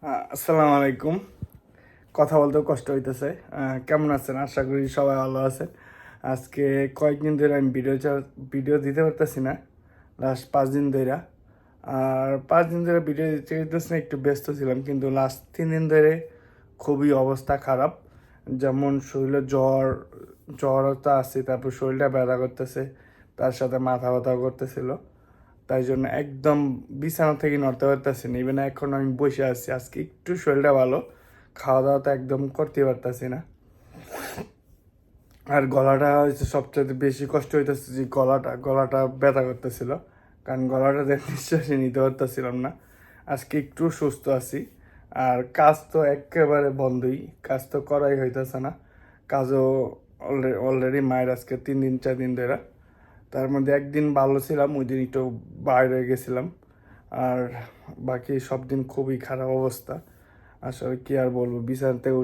আসসালামু আলাইকুম। কথা বলতেও কষ্ট হইতেছে। কেমন আছেন? আশা করি সবাই ভালো আছেন। আজকে কয়েকদিন ধরে আমি ভিডিও দিতে পারতেছি না, লাস্ট 5 দিন ধরে। আর 5 দিন ধরে ভিডিও দিতে পারতেছি না, একটু ব্যস্ত ছিলাম, কিন্তু লাস্ট 3 দিন ধরে খুবই অবস্থা খারাপ। যেমন শরীরে জ্বর তো আছে, তারপর শরীরটা ব্যথা করতেছে, তার সাথে মাথা ব্যথাও করতেছিল। তাই জন্য একদম বিছানা থেকে নড়তে পারতেছি না। ইভেন এখন আমি বসে আছি, আজকে একটু শরীরটা ভালো, খাওয়া দাওয়া তো একদম করতে পারতেছি না। আর গলাটা হচ্ছে সবচেয়ে বেশি কষ্ট হইতেছে, যে গলাটা ব্যথা করতেছিল, কারণ গলাটা দিয়ে নিঃশ্বাসই নিতে পারতেছিলাম না। আজকে একটু সুস্থ আছি। আর কাজ তো একেবারে বন্ধই, কাজ তো করাই হইতেছে না। কাজও অলরেডি মায়ের আজকে 3 দিন 4 দিন ধরে। তার মধ্যে একদিন ভালো ছিলাম, ওই দিন একটু বাইরে গেছিলাম। আর বাকি সব দিন খুবই খারাপ অবস্থা। আসলে কি আর বলবো, বিছানা থেকে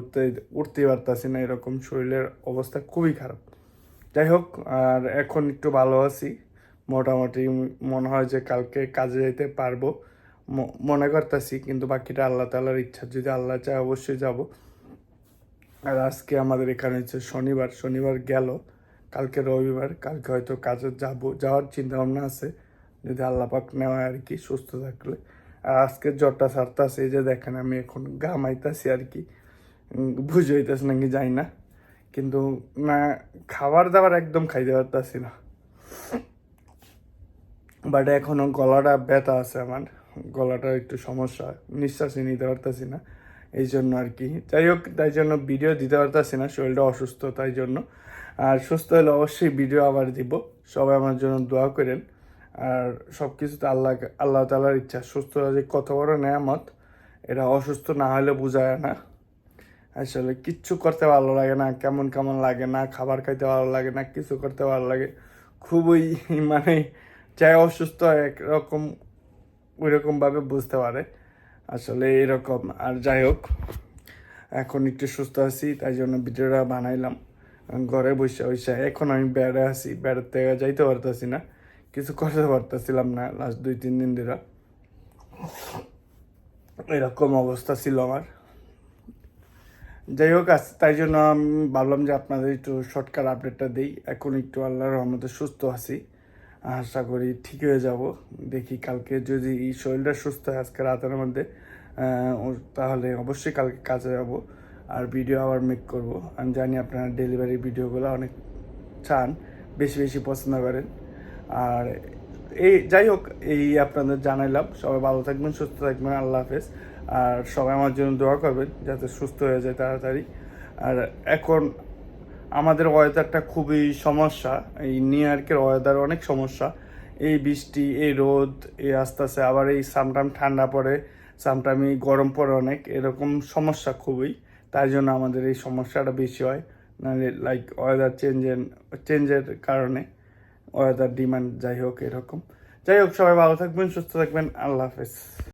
উঠতেই পারতাছি না, এরকম শরীরের অবস্থা খুবই খারাপ। যাই হোক, আর এখন একটু ভালো আছি মোটামুটি। মনে হয় যে কালকে কাজে যেতে পারবো, মনে করতেছি, কিন্তু বাকিটা আল্লাহ তাআলার ইচ্ছা, যদি আল্লাহ চায় অবশ্যই যাব। আর আজকে আমাদের এখানে হচ্ছে শনিবার গেল, কালকে রবিবার, কালকে হয়তো কাজে যাওয়ার চিন্তা ভাবনা আছে, যদি আল্লাহ পাক নেওয়ায় আর কি, সুস্থ থাকলে। আর আজকে জ্বরটা ছাড়তাছে, এই যে দেখেন আমি এখন ঘামাইতেছি আর কি। বুঝে হইতেছে নাকি যাই না, কিন্তু না, খাবার দাবার একদম খাইতে পারতাছি না। বাট এখনো গলাটা ব্যথা আছে আমার, গলাটা একটু সমস্যা, নিঃশ্বাসই নিতে পারতাছি না, এই জন্য আর কি। যাই হোক, তাই জন্য ভিডিও দিতে পারতাছি না, শরীরটা অসুস্থ তাই জন্য। আর সুস্থ হলে অবশ্যই ভিডিও আবার দিব। সবাই আমার জন্য দোয়া করেন। আর সব কিছুতে আল্লাহ তাআলার ইচ্ছা। সুস্থ যে কত বড় নেয়ামত, এটা অসুস্থ না হলে বোঝায় না। আসলে কিচ্ছু করতে ভালো লাগে না, কেমন কেমন লাগে, না খাবার খাইতে ভালো লাগে, না কিছু করতে ভালো লাগে। খুবই মানে, চাই অসুস্থ একরকম ওই রকমভাবে বুঝতে পারে আসলে এরকম। আর যাই হোক, এখন একটু সুস্থ আছি, তাই জন্য ভিডিওটা বানাইলাম। ঘরে বসে বসে এখন আমি বেড়ে আছি, বেড়াতে যাইতে পারতেছি না, কিছু করতে পারতেছিলাম না লাস্ট 2-3 দিন ধরে। এরকম অবস্থা ছিল আমার। যাই হোক, তাই জন্য আমি ভাবলাম যে আপনাদের একটু শর্টকাট আপডেটটা দিই। এখন একটু আল্লাহর রহমতে সুস্থ আছি, আশা করি ঠিক হয়ে যাব। দেখি কালকে যদি এই শরীরটা সুস্থ হয় আজকে রাতের মধ্যে, তাহলে অবশ্যই কালকে কাজে যাব। আর ভিডিও আবার মেক করব। আমি জানি আপনারা ডেলিভারি ভিডিওগুলো অনেক চান, বেশি বেশি পছন্দ করেন। আর যাই হোক, এই আপনাদের জানাইলাম। সবাই ভালো থাকবেন, সুস্থ থাকবেন, আল্লাহ হাফেজ। আর সবাই আমার জন্য দোয়া করবেন যাতে সুস্থ হয়ে যায় তাড়াতাড়ি। আর এখন আমাদের ওয়েদারটা খুবই সমস্যা, এই নিউ ইয়র্কের ওয়েদার অনেক সমস্যা। এই বৃষ্টি, এই রোদ, এই আস্তে আস্তে আবার এই সামটাইম ঠান্ডা পড়ে, সামটাইমই গরম পড়ে, অনেক এরকম সমস্যা খুবই। তাই জন্য আমাদের এই সমস্যাটা বেশি হয়, নাহলে লাইক ওয়েদার চেঞ্জের কারণে ওয়েদার ডিমান্ড, যাই হোক এরকম। যাই হোক, সবাই ভালো থাকবেন, সুস্থ থাকবেন, আল্লাহ হাফেজ।